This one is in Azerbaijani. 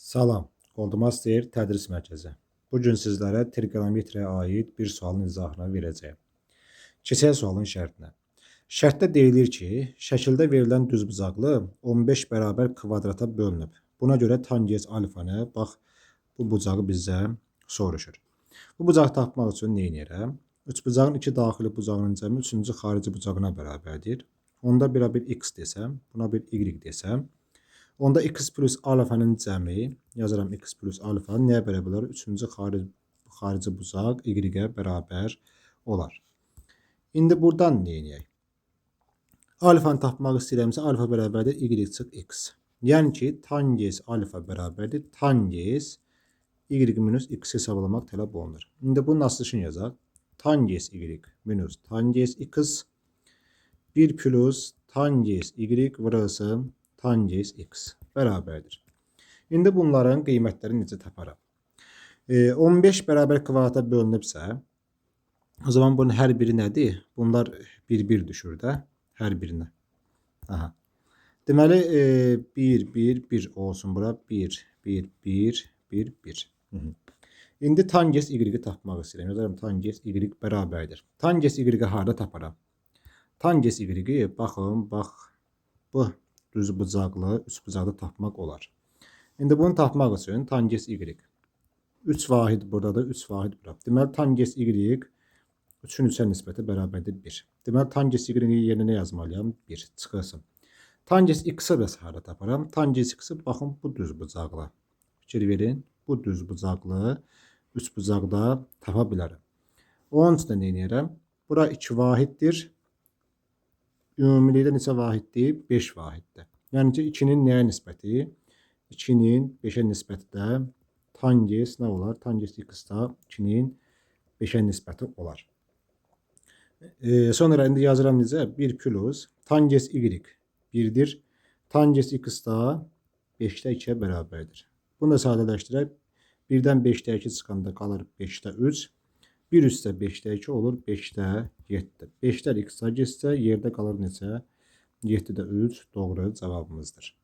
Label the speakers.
Speaker 1: Salam, Goldmaster Tədris Mərkəzi. Bugün sizlərə trigonometriyaya aid bir sualın izahını verəcəyim. Keçək sualın şərtinə. Şərtdə deyilir ki, şəkildə verilən düzbucaqlı 15 bərabər kvadrata bölünüb. Buna görə tangens alfanı, bax, bu bucağı bizə soruşur. Bu bucağı tapmaq üçün nə edirəm? Üçbucağın iki daxili bucağının cəmi üçüncü xarici bucağına bərabərdir. Onda buna bir x desəm, buna bir y desəm, onda x plus alfanın cəmi, yazıram x plus alfa, nəyə bərabər olar? Üçüncü xarici bucaq y-ə bərabər olar. İndi buradan nə edək? Alfanı tapmaq istəyirəmsə, alfa bərabərdir y çıx x. Yəni ki, tangens alfa bərabərdir tangens y minus x hesablamaq tələb olunur. İndi bunun aslını yazaq. Tangens y minus tangens x 1 plus tangens y vurası tangens x bərabərdir. İndi bunların qiymətlərini necə taparım? 15 bərabər kvadrata bölünübsə, o zaman bunun hər biri nədir? Bunlar 1-1 düşür də, hər birinə. Aha. Deməli, 1-1-1 olsun bura. 1-1-1-1-1. İndi tangens y-i tapmaq istəyirəm. Yazarım tangens y bərabərdir. Tangens y-i harada taparam? Tangens y-i, baxın, bax, bu düzbucaqlı, üçbucaqlı tapmaq olar. İndi bunu tapmaq üçün tangens y. 3 vahid buradadır, 3 vahid burada. Deməli, tangens y 3-ün 3-ə nisbəti bərabərdir 1. Deməli, tangens y-in yerinə nə yazmalıyam? 1 çıxılsın. Tangens x-i bəs harada taparam? Tangens x-i baxın bu düzbucaqlı. Fikir verin, bu düzbucaqlı, üçbucaqda tapa bilərəm. Onun üçün də nə edirəm? Bura 2 vahiddir. Ümumilikdə neçə vahiddir? 5 vahiddir. Yəni ki, 2-nin nəyə nisbəti? 2-nin 5-ə nisbəti də tangens nə olar? Tangens x-da 2-nin 5-ə nisbəti olar. Sonra indi yazıram necə? 1 plus tangens y 1-dir. Tangens x-da 5-də 2-yə bərabərdir. Bunu da sadələşdirək. 1-dən 5-də 2 çıxanda qalır 5-də 3. 1 üstə 5-də 2 olur 5-də 7. 5-lər x-a geçsə yerdə qalır neçə? 7-də 3 doğru cavabımızdır.